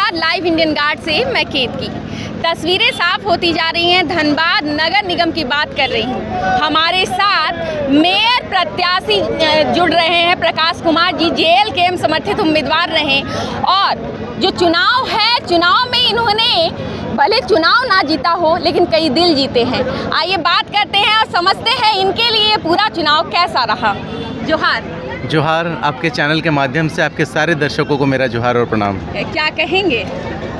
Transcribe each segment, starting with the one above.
नमस्कार, live Indian guard से मैं केतकी। तस्वीरें साफ होती जा रही हैं। धनबाद नगर निगम की बात कर रही हूँ। हमारे साथ मेयर प्रत्याशी जुड़ रहे हैं, प्रकाश कुमार जी JLKM समर्थित उम्मीदवार रहे और जो चुनाव है, चुनाव में इन्होंने भले चुनाव ना जीता हो लेकिन कई दिल जीते हैं। आइए बात करते हैं और समझते हैं इनके लिए पूरा चुनाव कैसा रहा। जोहार। जोहार, आपके चैनल के माध्यम से आपके सारे दर्शकों को मेरा जोहार और प्रणाम। क्या कहेंगे?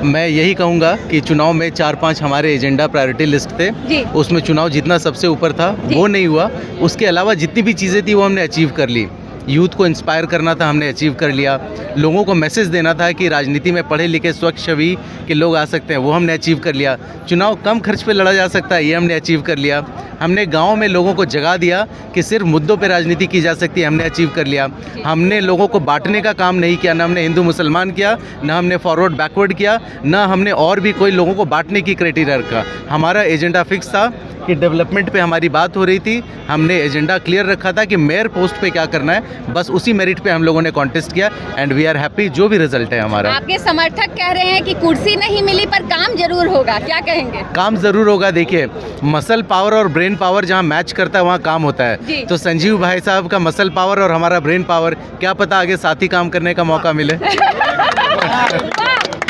मैं यही कहूँगा कि चुनाव में 4-5 हमारे एजेंडा प्रायोरिटी लिस्ट थे जी। उसमें चुनाव जितना सबसे ऊपर था वो नहीं हुआ। उसके अलावा जितनी भी चीज़ें थी वो हमने अचीव कर ली। यूथ को इंस्पायर करना था, हमने अचीव कर लिया। लोगों को मैसेज देना था कि राजनीति में पढ़े लिखे स्वच्छ छवि के लोग आ सकते हैं, वो हमने अचीव कर लिया। चुनाव कम खर्च पे लड़ा जा सकता है, ये हमने अचीव कर लिया। हमने गांव में लोगों को जगा दिया कि सिर्फ मुद्दों पे राजनीति की जा सकती है, हमने अचीव कर लिया। हमने लोगों को बांटने का काम नहीं किया, ना हमने हिंदू मुसलमान किया, ना हमने फॉरवर्ड बैकवर्ड किया, ना हमने और भी कोई लोगों को बांटने की क्राइटेरिया रखा। हमारा एजेंडा फिक्स था कि डेवलपमेंट पे हमारी बात हो रही थी। हमने एजेंडा क्लियर रखा था कि मेयर पोस्ट पे क्या करना है, बस उसी मेरिट पे हम लोगों ने कॉन्टेस्ट किया एंड वी आर हैप्पी जो भी रिजल्ट है हमारा। आपके समर्थक कह रहे हैं कि कुर्सी नहीं मिली पर काम जरूर होगा, क्या कहेंगे? काम जरूर होगा। देखिए, मसल पावर और ब्रेन पावर जहाँ मैच करता है वहाँ काम होता है। तो संजीव भाई साहब का मसल पावर और हमारा ब्रेन पावर, क्या पता आगे साथ ही काम करने का मौका मिले।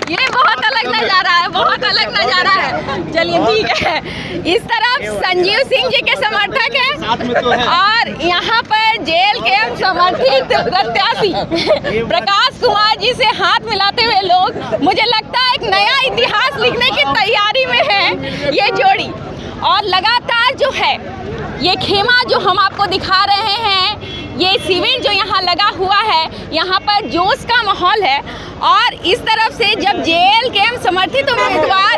ये बहुत अलग नजारा है, बहुत अलग नजारा है। चलिए ठीक है। इस तरफ संजीव सिंह जी के समर्थक हैं और यहाँ पर JLKM समर्थित प्रत्याशी प्रकाश कुमार जी से हाथ मिलाते हुए लोग, मुझे लगता है एक नया इतिहास लिखने की तैयारी में है ये जोड़ी। और लगातार जो है ये खेमा जो हम आपको दिखा रहे हैं, ये शिविर जो यहाँ लगा हुआ है, यहाँ पर जोश का माहौल है। और इस तरफ से जब JLKM समर्थित उम्मीदवार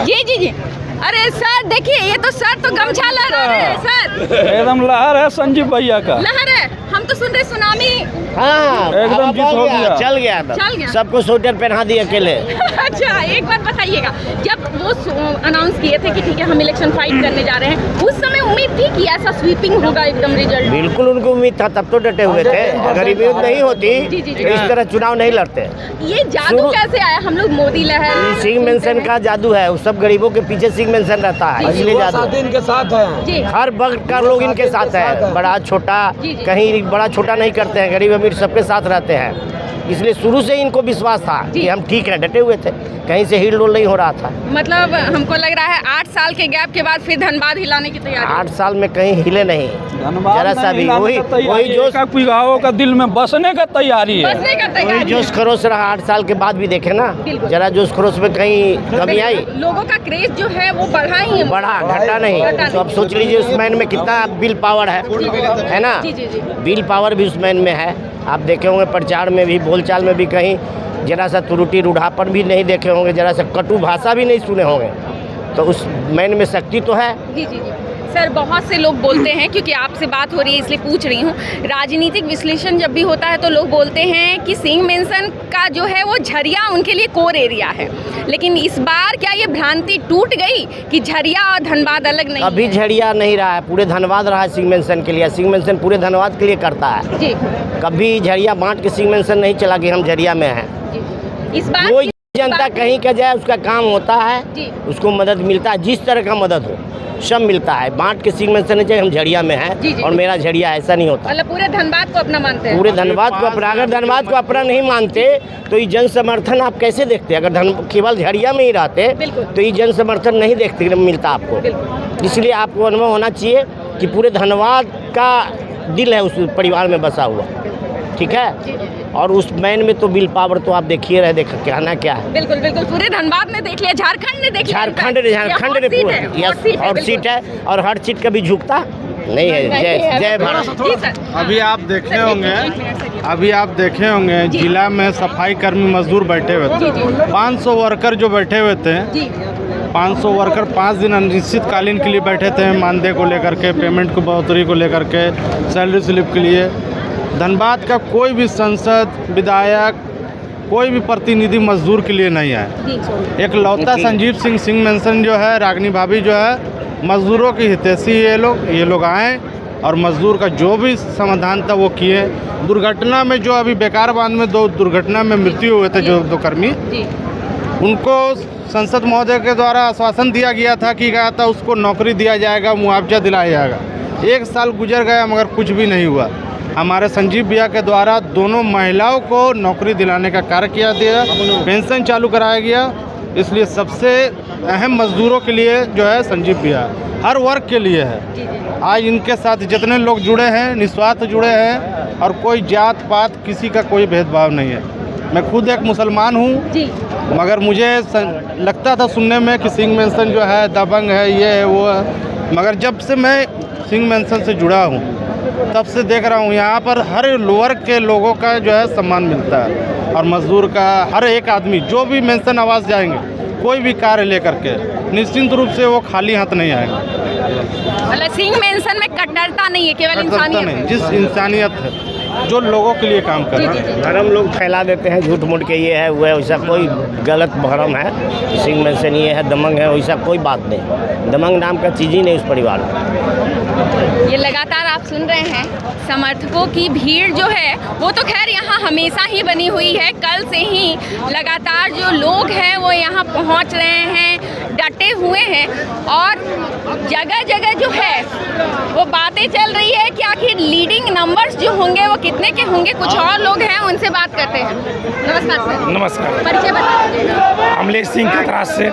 जी अरे सर देखिए, ये तो सर तो गमछा लहरा रहे हैं सर। एकदम लहर है संजीव भैया का, लहर है। हम तो सुन रहे सुनामी। हाँ, एकदम जीत हो गया, चल गया सबको स्वेटर पहना दिए अकेले। अच्छा, एक बात बताइएगा, जब वो अनाउंस किए थे कि ठीक है हम इलेक्शन फाइट करने जा रहे हैं, उस समय उम्मीद थी कि ऐसा स्वीपिंग होगा एकदम रिजल्ट? बिल्कुल उनको उम्मीद था, तब तो डटे हुए थे। अगर उम्मीद नहीं होती तो इस तरह चुनाव नहीं लड़ते। ये जादू कैसे आया? हम लोग मोदी लहर, सिंह मेंशन का जादू है। उस सब गरीबों के पीछे सिंह मेंशन रहता है, इसलिए जादू इनके साथ है। हर वक्त का लोग इनके साथ है, बड़ा छोटा कहीं बड़ा छोटा नहीं करते हैं, गरीब अमीर सबके साथ रहते हैं। इसलिए शुरू से इनको विश्वास था कि हम ठीक है, डटे हुए थे, कहीं से हिल डोल नहीं हो रहा था। मतलब हमको लग रहा है 8 साल के गैप के बाद फिर धनबाद हिलाने की तैयारी। 8 साल में कहीं हिले नहीं जरा सा भी। वही जोश का दिल में बसने का तैयारी है, बसने का तैयारी। वही जोश खरोश रहा 8 साल के बाद भी। देखे ना, जरा जोश खरोश में कहीं कमी आई? लोगों का क्रेज जो है वो बढ़ा ही है, बढ़ा, घटा नहीं। तो अब सोच लीजिए उस मैन में कितना बिल पावर है ना? बिल पावर भी उस मैन में है। आप देखे होंगे प्रचार में भी, बोलचाल में भी कहीं जरा सा त्रुटि रूढ़ापन भी नहीं देखे होंगे, जरा सा कटु भाषा भी नहीं सुने होंगे। तो उस मैन में शक्ति तो है। जी सर, बहुत से लोग बोलते हैं, क्योंकि आपसे बात हो रही है इसलिए पूछ रही हूँ, राजनीतिक विश्लेषण जब भी होता है तो लोग बोलते हैं कि सिंह मेंशन का जो है वो झरिया उनके लिए कोर एरिया है। लेकिन इस बार क्या ये भ्रांति टूट गई कि झरिया और धनबाद अलग नहीं? अभी झरिया नहीं रहा है, पूरे धनबाद रहा है सिंह मेंशन के लिए। सिंह मेंशन पूरे धनबाद के लिए करता है जी। कभी झरिया बांट के सिंह मेंशन नहीं चला कि हम झरिया में हैं। इस बार कोई जनता कहीं का जाए उसका काम होता है, उसको मदद मिलता है, जिस तरह का मदद हो सब मिलता है। बांट के सिंह मेंशन नहीं चाहिए हम झरिया में हैं और मेरा झरिया, ऐसा नहीं होता। मतलब पूरे धनबाद को अपना मानते हैं? पूरे धनबाद को अपना। अगर धनबाद को अपना नहीं मानते तो ये जन समर्थन आप कैसे देखते? अगर केवल झरिया में ही रहते तो ये जन समर्थन नहीं देखते मिलता आपको। इसलिए आपको अनुभव होना चाहिए कि पूरे धनबाद का दिल है उस परिवार में बसा हुआ, ठीक है। और उस मैन में तो बिल पावर तो आप देखिए रहे, कहना क्या है। बिल्कुल पूरे धनबाद ने देख लिया, झारखंड ने देख लिया, झारखंड ने पूरा और सीट है और हर सीट कभी झुकता नहीं है। जय भारत। अभी आप देखे होंगे जिला में सफाई कर्मी मजदूर बैठे हुए थे, 500 वर्कर जो बैठे हुए थे, 500 वर्कर 5 दिन अनिश्चितकालीन के लिए बैठे थे, मानदेय को लेकर के, पेमेंट को बढ़ोतरी को लेकर के, सैलरी स्लिप के लिए। धनबाद का कोई भी सांसद, विधायक, कोई भी प्रतिनिधि मजदूर के लिए नहीं है। एक लौता संजीव सिंह मेंशन जो है, रागनी भाभी जो है, मजदूरों की हितैषी ये लोग आए और मजदूर का जो भी समाधान था वो किए। दुर्घटना में जो अभी बेकार बांध में 2 दुर्घटना में मृत्यु हुए थे जो 2 कर्मी, उनको संसद महोदय के द्वारा आश्वासन दिया गया था कि कहा था उसको नौकरी दिया जाएगा, मुआवजा दिलाया जाएगा। 1 साल गुजर गया मगर कुछ भी नहीं हुआ। हमारे संजीव भैया के द्वारा दोनों महिलाओं को नौकरी दिलाने का कार्य किया गया, पेंशन चालू कराया गया। इसलिए सबसे अहम मजदूरों के लिए जो है संजीव भैया हर वर्ग के लिए है। आज इनके साथ जितने लोग जुड़े हैं निस्वार्थ जुड़े हैं और कोई जात पात किसी का कोई भेदभाव नहीं है। मैं खुद एक मुसलमान हूँ मगर मुझे लगता था सुनने में कि सिंह मेंशन जो है दबंग है, ये है वो है, मगर जब से मैं सिंह मेंशन से जुड़ा हूँ तब से देख रहा हूँ यहाँ पर हर वर्ग के लोगों का जो है सम्मान मिलता है और मजदूर का हर एक आदमी जो भी मेंशन आवास जाएंगे कोई भी कार्य लेकर के निश्चिंत रूप से वो खाली हाथ नहीं आएगा। मतलब सिंह मेंशन में कट्टरता नहीं है, केवल इंसानियत नहीं, जिस इंसानियत है जो लोगों के लिए काम कर रहा है। भरम लोग फैला देते हैं झूठ मूठ के, ये है वो है, वैसा कोई गलत भरम है। सिंह मेंशन ये है दमंग है, वैसा कोई बात नहीं। दमंग नाम का चीज़ ही नहीं उस परिवार में। ये लगातार आप सुन रहे हैं समर्थकों की भीड़ जो है वो तो खैर यहाँ हमेशा ही बनी हुई है। कल से ही लगातार जो लोग हैं वो यहाँ पहुँच रहे हैं, डटे हुए हैं और जगह जगह जो है वो बातें चल रही है कि आखिर लीडिंग नंबर्स जो होंगे वो कितने के होंगे। कुछ और लोग हैं उनसे बात करते हैं। नमस्कार सर। नमस्कार। परिचय बता दीजिएगा। अमलेश सिंह खतरास से।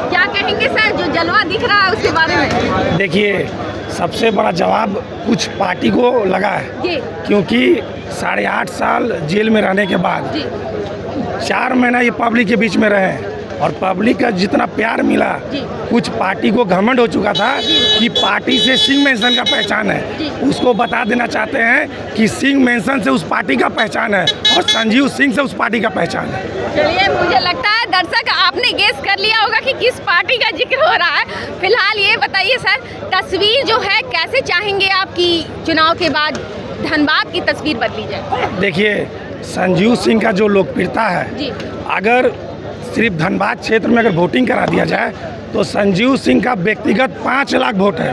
क्या कहेंगे सर जो जलवा दिख रहा है उसके बारे में? देखिए सबसे बड़ा जवाब कुछ पार्टी को लगा है जी। क्योंकि 8.5 साल जेल में रहने के बाद जी। 4 महीना ये पब्लिक के बीच में रहे और पब्लिक का जितना प्यार मिला, कुछ पार्टी को घमंड हो चुका था कि पार्टी से सिंह मेंशन का पहचान है। उसको बता देना चाहते हैं कि सिंह मेंशन से उस पार्टी का पहचान है और संजीव सिंह से उस पार्टी का पहचान है। चलिए मुझे लगता है दर्शक आपने गेस कर लिया होगा कि किस पार्टी का जिक्र हो रहा है। फिलहाल ये बताइए सर, तस्वीर जो है कैसे चाहेंगे आपकी चुनाव के बाद धनबाद की तस्वीर बदली जाए? देखिए संजीव सिंह का जो लोकप्रियता है, अगर सिर्फ धनबाद क्षेत्र में अगर वोटिंग करा दिया जाए तो संजीव सिंह का व्यक्तिगत 5 लाख वोट है।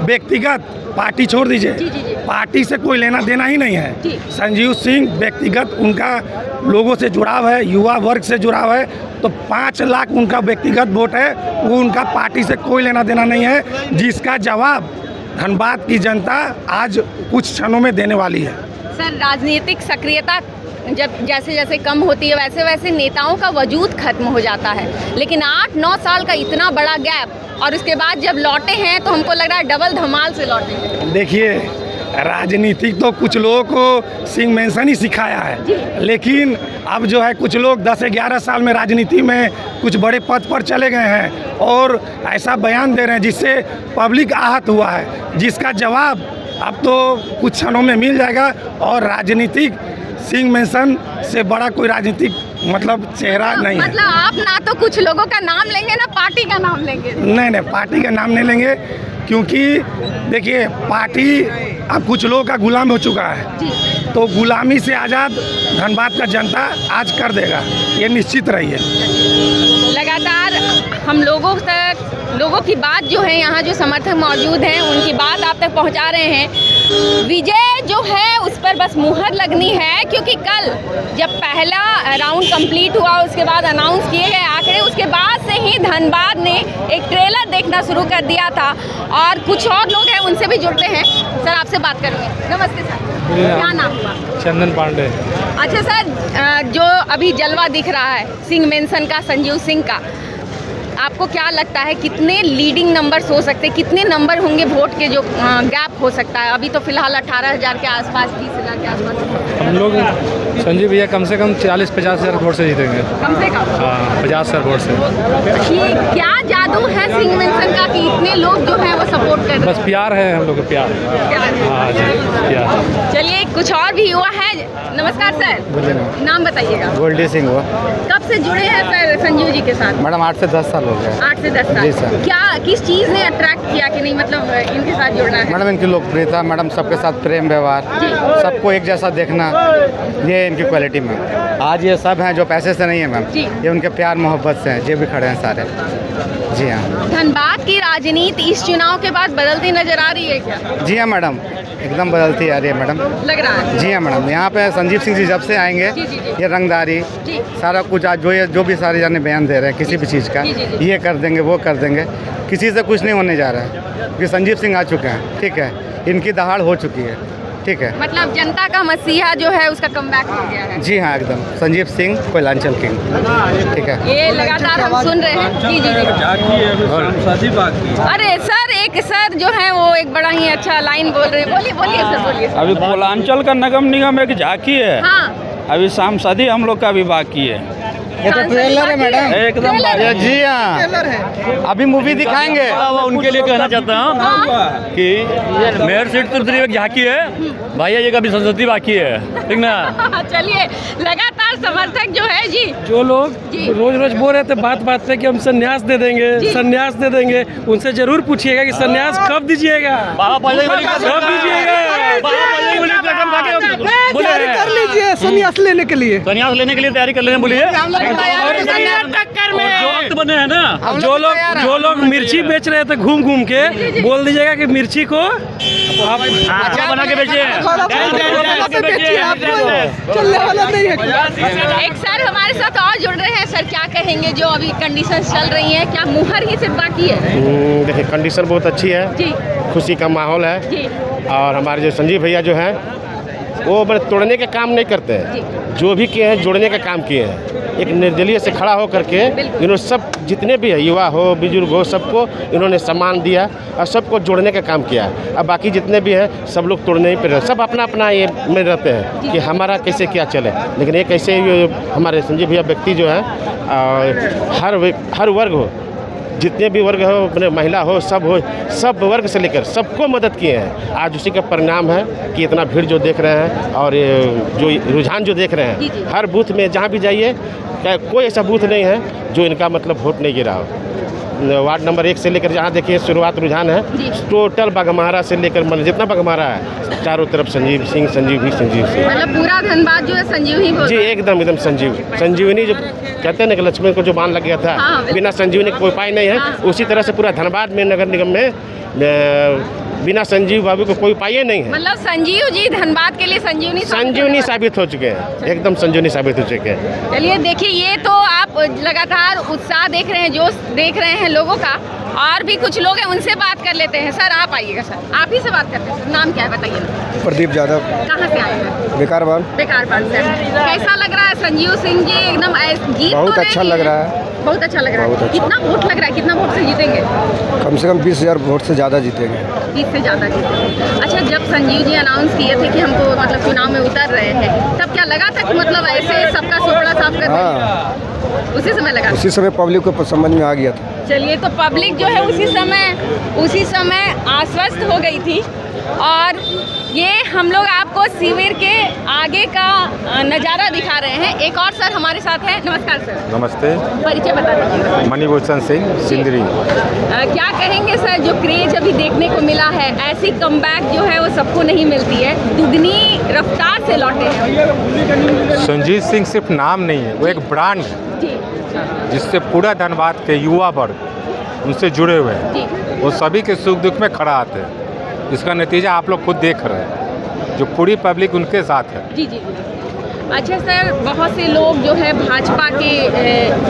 व्यक्तिगत, पार्टी छोड़ दीजिए, पार्टी से कोई लेना देना ही नहीं है। संजीव सिंह व्यक्तिगत उनका लोगों से जुड़ाव है, युवा वर्ग से जुड़ाव है, तो 5 लाख उनका व्यक्तिगत वोट है। वो उनका पार्टी से कोई लेना देना नहीं है, जिसका जवाब धनबाद की जनता आज कुछ क्षणों में देने वाली है। सर राजनीतिक सक्रियता जब जैसे जैसे कम होती है वैसे वैसे नेताओं का वजूद खत्म हो जाता है, लेकिन 8-9 साल का इतना बड़ा गैप और उसके बाद जब लौटे हैं तो हमको लग रहा है डबल धमाल से लौटे हैं। देखिए राजनीतिक तो कुछ लोगों को सिंह मेंशन ही सिखाया है, लेकिन अब जो है कुछ लोग 10-11 साल में राजनीति में कुछ बड़े पद पर चले गए हैं और ऐसा बयान दे रहे हैं जिससे पब्लिक आहत हुआ है, जिसका जवाब अब तो कुछ क्षणों में मिल जाएगा। और राजनीतिक सिंह मेंशन से बड़ा कोई राजनीतिक मतलब चेहरा नहीं है। मतलब आप ना तो कुछ लोगों का नाम लेंगे ना पार्टी का नाम लेंगे? नहीं, पार्टी का नाम नहीं लेंगे, क्योंकि देखिए पार्टी अब कुछ लोगों का गुलाम हो चुका है, तो गुलामी से आज़ाद धनबाद का जनता आज कर देगा, ये निश्चित रही है। लगातार हम लोगों की बात जो है, यहाँ जो समर्थक मौजूद हैं उनकी बात आप तक पहुँचा रहे हैं। विजय जो है उस पर बस मुहर लगनी है, क्योंकि कल जब पहला राउंड कंप्लीट हुआ उसके बाद अनाउंस किए गए आंकड़े, उसके बाद से ही धनबाद ने एक ट्रेलर देखना शुरू कर दिया था और कुछ और लोग हैं उनसे भी जुड़ते हैं। सर आपसे बात करूँगी। नमस्ते सर, क्या नाम हुआ? चंदन पांडे। अच्छा सर, जो अभी जलवा दिख रहा है सिंह मेंशन का, संजीव सिंह का, आपको क्या लगता है कितने लीडिंग नंबर्स हो सकते हैं, कितने नंबर होंगे वोट के जो गैप हो सकता है? अभी तो फिलहाल 18,000 के आसपास, 30,000 के आसपास। हम लोग संजीव भैया कम से कम 40-50 हज़ार वोट से जीतेंगे। कम से कम? हाँ 50 हज़ार वोट से। ये क्या जादू है सिंह मेंशन का कि इतने लोग जो हैं वो सपोर्ट कर रहे हैं? बस प्यार है हम लोग का, प्यार। हाँ जी प्यार। चलिए कुछ और भी युवा है। नमस्कार सर, नाम बताइएगा। गोल्डी सिंह हुआ। कब से जुड़े हैं सर संजीव जी के साथ? मैडम 8 से 10 साल हो गए। 8 से 10 साल। जी सर। क्या किस चीज़ ने अट्रैक्ट किया कि नहीं मतलब इनके साथ जुड़ना है? मैडम इनकी लोकप्रियता, मैडम सबके साथ प्रेम व्यवहार, सबको एक जैसा देखना, ये इनकी क्वालिटी में। आज ये सब हैं जो पैसे से नहीं है मैम, जी। ये उनके प्यार मोहब्बत से हैं, जो भी खड़े हैं सारे। जी हाँ। धनबाद की राजनीति इस चुनाव के बाद बदलती नजर आ रही है क्या? जी हाँ मैडम, एकदम बदलती आ रही है मैडम। लग रहा है। जी हाँ मैडम, यहाँ पे संजीव सिंह जी जब से आएंगे, जी, जी, जी। ये रंगदारी जी। सारा कुछ आज जो भी सारे जाने बयान दे रहे हैं किसी भी चीज़ का, जी, जी, जी। ये कर देंगे वो कर देंगे, किसी से कुछ नहीं होने जा रहा है। ये संजीव सिंह आ चुके हैं, ठीक है, इनकी दहाड़ हो चुकी है, ठीक है। मतलब जनता का मसीहा जो है उसका कमबैक हो गया है। जी हाँ, एकदम संजीव सिंह कोयलांचल किंग, ठीक है। ये लगातार हम सुन रहे हैं। जी जी जी। अरे सर, एक सर जो है वो एक बड़ा ही अच्छा लाइन बोल रहे हैं। बोलिए बोलिए सर, बोलिए। अभी कोयलांचल का नगम निगम एक झांकी है, हाँ, अभी सांसदी हम लोग का भी बाकी है। ये तो ट्रेलर है मैडम, एकदम ये जी हाँ, अभी मूवी दिखाएंगे। उनके लिए कहना चाहता हूँ कि मेयर सीट तो सिर्फ एक झांकी है, भैया जी का भी संसदीय बाकी है, ठीक ना। चलिए, लगातार समर्थक जो है जी, जो लोग जी। रोज रोज बोल रहे थे बात बात पे कि हम संन्यास दे देंगे, जी। संन्यास दे देंगे, उनसे जरूर पूछिएगा कि संन्यास कब दीजिएगा, बाबा पहले ही कब दीजिएगा। तैयारी कर लीजिए संन्यास लेने के लिए। संन्यास लेने के लिए तैयारी कर लेने बोलिए। जो वक्त बने हैं ना, जो लोग मिर्ची बेच रहे थे घूम घूम के, बोल दीजिएगा कि मिर्ची को आप बना के बेचिए, चलने वाला नहीं है। एक सर हमारे साथ और जुड़ रहे हैं। सर, क्या कहेंगे जो अभी कंडीशंस चल रही हैं, क्या मुहर ही सिर्फ बाकी है? देखिए, कंडीशन बहुत अच्छी है, जी खुशी का माहौल है। जी और हमारे जो संजीव भैया जो हैं वो मतलब तोड़ने का काम नहीं करते हैं, जो भी किए हैं जोड़ने का काम किए हैं। एक निर्दलीय से खड़ा हो करके इन्होंने सब जितने भी है, युवा हो बुजुर्ग हो, सबको इन्होंने सम्मान दिया और सबको जोड़ने का काम किया। अब बाकी जितने भी हैं सब लोग तोड़ने ही पे रहते, सब अपना अपना ये में रहते हैं कि हमारा कैसे क्या चले। लेकिन एक ऐसे हमारे संजीव भैया व्यक्ति जो है हर वर्ग हो, जितने भी वर्ग हो, अपने महिला हो, सब वर्ग से लेकर सबको मदद किए हैं। आज उसी का परिणाम है कि इतना भीड़ जो देख रहे हैं और जो रुझान जो देख रहे हैं, हर बूथ में जहाँ भी जाइए, कोई ऐसा बूथ नहीं है जो इनका मतलब वोट नहीं गिरा हो। वार्ड नंबर 1 से लेकर जहाँ देखिए शुरुआत रुझान है, टोटल बाघमारा से लेकर मतलब जितना बाघमारा है, चारों तरफ संजीव सिंह। मतलब पूरा धनबाद जो है संजीव ही बोल जी, रहा है। एकदम संजीवनी जो कहते हैं ना कि लक्ष्मण को जो बांध लग गया था, हाँ, बिना संजीवनी का कोई उपाय नहीं है। हाँ। उसी तरह से पूरा धनबाद में नगर निगम में बिना संजीव बाबू को कोई उपाय नहीं है। मतलब संजीव जी धनबाद के लिए संजीवनी साबित हो चुके हैं, एकदम संजीवनी साबित हो चुके हैं। चलिए, देखिए, ये तो आप लगातार उत्साह देख रहे हैं, जोश देख रहे हैं लोगों का। और भी कुछ लोग हैं, उनसे बात कर लेते हैं। सर, आप आइएगा। सर, आप ही से बात करते हैं। नाम क्या है बताइए ना? प्रदीप यादव, कहाँ से आए हैं? बेकारबान। बेकारबान से। कैसा लग रहा है संजीव सिंह जी? एकदम जीत बहुत तो अच्छा रहे लग हैं। रहा है। बहुत अच्छा लग रहा है। बहुत अच्छा। कितना वोट लग रहा है? कितना वोट से जीतेंगे? कम से कम 20,000 वोट से ज़्यादा जीतेंगे। 20 से ज़्यादा जीतेंगे। अच्छा, जब संजीव जी अनाउंस किए थे कि हमको मतलब चुनाव में उतर रहे हैं, तब क्या लगा था कि मतलब ऐसे सबका सुपड़ा साफ कर देंगे? हाँ, उसी समय लगा? उसी समय पब्लिक को समझ में आ गया था। चलिए, तो पब्लिक जो है उसी समय आश्वस्त हो गई थी। और ये हम लोग आपको शिविर के आगे का नज़ारा दिखा रहे हैं। एक और सर हमारे साथ हैं। नमस्कार सर। नमस्ते, परिचय बता दीजिए। मणिभूषण सिंह, सिंदरी। क्या कहेंगे सर, जो क्रेज अभी देखने को मिला है, ऐसी कमबैक जो है वो सबको नहीं मिलती है, दुगनी रफ्तार से लौटे हैं। संजीव सिंह सिर्फ नाम नहीं है, वो एक ब्रांड है जी जिससे पूरा धनबाद के युवा वर्ग उनसे जुड़े हुए हैं। जी वो सभी के सुख दुख में खड़ा आते हैं। इसका नतीजा आप लोग खुद देख रहे हैं, जो पूरी पब्लिक उनके साथ है। जी जी। अच्छा सर, बहुत से लोग जो है भाजपा के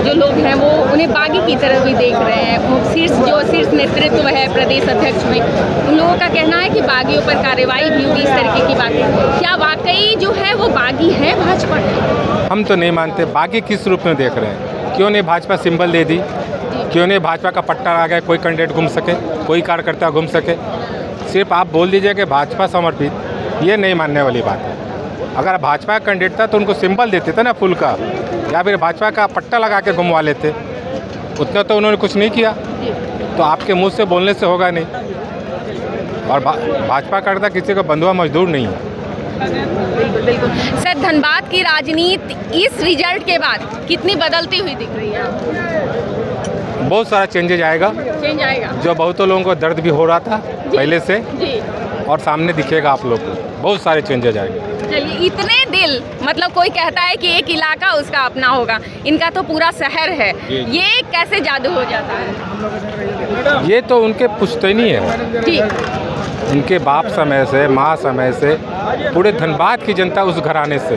जो लोग हैं वो उन्हें बागी की तरह भी देख रहे हैं। वो शीर्ष नेतृत्व है प्रदेश अध्यक्ष में, उन लोगों का कहना है कि बागियों पर कार्रवाई भी होगी, इस तरीके की बातें। क्या वाकई जो है वो बागी है भाजपा के? हम तो नहीं मानते। बागी किस रूप में देख रहे हैं? क्यों नहीं भाजपा सिंबल दे दी? क्यों नहीं भाजपा का पट्टा आ गया, कोई कैंडिडेट घूम सके, कोई कार्यकर्ता घूम सके? सिर्फ आप बोल दीजिए कि भाजपा समर्पित, ये नहीं मानने वाली बात है। अगर भाजपा का कैंडिडेट था तो उनको सिंबल देते थे ना, फूल का, या फिर भाजपा का पट्टा लगा के घुमवा लेते। उतना तो उन्होंने कुछ नहीं किया, तो आपके मुंह से बोलने से होगा नहीं। और भाजपा करता किसी का बंधुआ मजदूर नहीं है। बिल्कुल। सर, धनबाद की राजनीति इस रिजल्ट के बाद कितनी बदलती हुई दिख रही है? बहुत सारा चेंजेज आएगा। चेंज आएगा। जो बहुतों लोगों को दर्द भी हो रहा था पहले से, जी और सामने दिखेगा आप लोग को, बहुत सारे चेंजेज आएंगे। चलिए, इतने दिल, मतलब कोई कहता है कि एक इलाका उसका अपना होगा, इनका तो पूरा शहर है, ये कैसे जादू हो जाता है? ये तो उनके पुश्तैनी है जी। उनके बाप समय से, माँ समय से, पूरे धनबाद की जनता उस घराने से,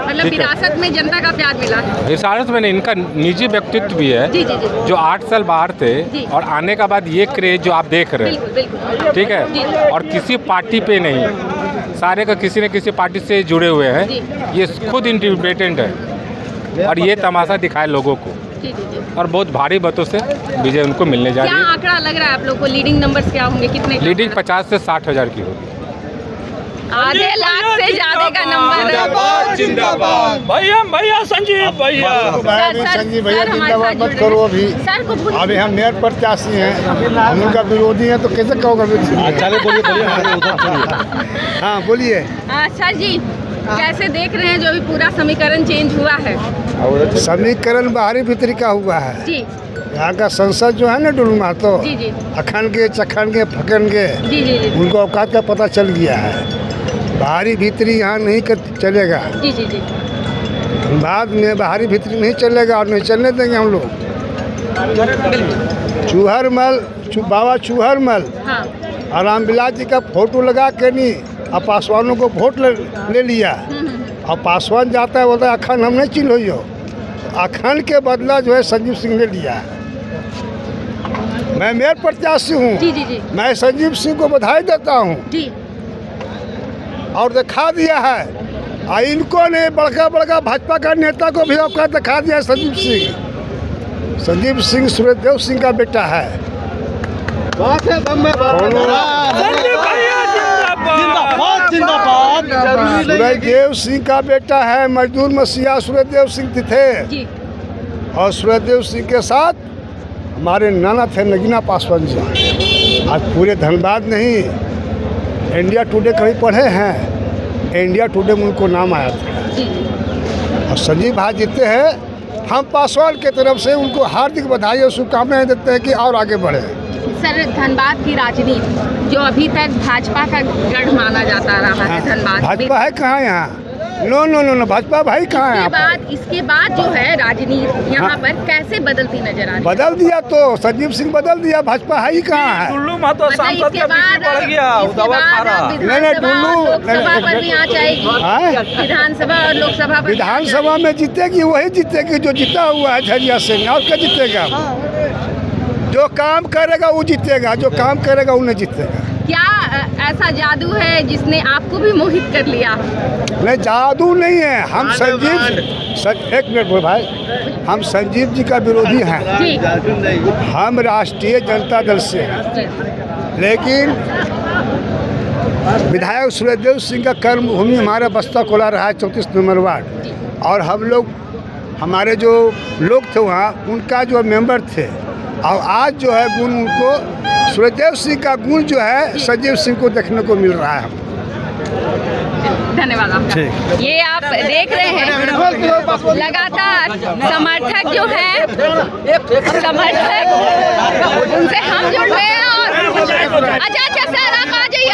मतलब विरासत में जनता का प्यार मिला है। विरासत में नहीं, इनका निजी व्यक्तित्व भी है। जी जी जी। जो 8 साल बाहर थे और आने के बाद ये क्रेज जो आप देख रहे बिल्कुल हैं, बिल्कुल। ठीक है, और किसी पार्टी पे नहीं, सारे का किसी न किसी पार्टी से जुड़े हुए हैं। ये खुद इंडिपेंडेंट है और ये तमाशा दिखाए लोगों को, जी जी जी। और बहुत भारी मतों से विजय उनको मिलने जा क्या रही है। आंकड़ा लग रहा है आप लोग को? लीडिंग नंबर्स क्या होंगे, कितने? लीडिंग 50 से 60 हज़ार की होगी। आधे लाख से ज्यादा का नंबर। जिंदाबाद भैया संजीव भैया। संजीव भैया जिंदाबाद मत करो अभी। सर को अभी हम मेयर प्रत्याशी हैं, हम उनका विरोधी हैं, तो कैसे कहोगे? चलिए बोलिए। हाँ बोलिए। सर जी, कैसे देख रहे हैं जो अभी पूरा समीकरण चेंज हुआ है? समीकरण बाहरी भीतरी का हुआ है जी यहाँ का संसद जो है ना डुलू महतो, जी जी अखन के चखन के फकन के, जी जी जी उनको औकात का पता चल गया है। बाहरी भीतरी यहाँ नहीं चलेगा। जी जी जी। बाद में बाहरी भीतरी नहीं चलेगा और नहीं चलने देंगे हम लोग। चूहरमल बाबा चूहरमल हाँ। और रामविलास जी का फोटो लगा के नहीं, और पासवानों को वोट ले लिया, और पासवान जाता है बोलता है अखंड हम नहीं चिन्ह हो, अखंड के बदला जो है संजीव सिंह ने लिया। मैं मेयर प्रत्याशी हूँ। जी जी जी। मैं संजीव सिंह को बधाई देता हूँ जी। और दिखा दिया है, और इनको ने बड़का बड़का भाजपा का नेता को भी औकात दिखा दिया है। संजीव सिंह सूर्यदेव सिंह का बेटा है। सूर्यदेव सिंह का बेटा है, मजदूर मसीहा सूर्यदेव सिंह थे। और सूर्यदेव सिंह के साथ हमारे नाना थे नगीना पासवान जी। आज पूरे धनबाद नहीं, इंडिया टुडे कभी पढ़े हैं, इंडिया टुडे में उनको नाम आया था। और संजीव भाई जीते हैं, हम पासवान की तरफ से उनको हार्दिक बधाई और शुभकामनाएं देते हैं कि और आगे बढ़े। सर, धनबाद की राजनीति जो अभी तक भाजपा का गढ़ माना जाता रहा है, धनबाद भाजपा है कहाँ यहाँ? नो भाजपा भाई कहाँ है? इसके बाद जो है राजनीति यहाँ पर कैसे बदलती नजर आ रही है? बदल दिया तो संजीव सिंह बदल दिया, भाजपा है ही कहाँ है? टुल्लू महतो सांसद का बीपी बढ़ गया, दवा खा रहा। नहीं टुल्लू लोकसभा पर भी आ जाएगी, विधानसभा और लोकसभा पर। विधानसभा में जीतेगी वही जीतेगी जो जीता हुआ है झरिया सिंह, और क्या जीतेगा? जो काम करेगा वो जीतेगा, जो काम करेगा वो नहीं जीतेगा। क्या ऐसा जादू है जिसने आपको भी मोहित कर लिया? नहीं, जादू नहीं है। हम एक मिनट बोल भाई, हम संजीव जी का विरोधी हैं जी। हम राष्ट्रीय जनता दल से हैं, लेकिन विधायक सूर्यदेव सिंह का कर्म भूमि हमारा बस्ता कोला रहा है, 34 नंबर वार्ड। और हम लोग, हमारे जो लोग थे वहाँ, उनका जो मेंबर थे, और आज जो है गुण उनको, सूर्यदेव सिंह का गुण जो है संजीव सिंह को देखने को मिल रहा है। धन्यवाद आपका। ये आप देख रहे हैं लगातार समर्थक जो है, समर्थक उनसे हम जुड़ रहे हैं। और अच्छा सर, आप आ जाइए।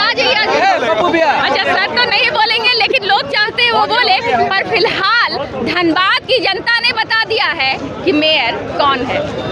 अच्छा सर तो नहीं बोलेंगे, लेकिन लोग चाहते हैं वो बोले, पर फिलहाल धनबाद की जनता ने बता दिया है कि मेयर कौन है।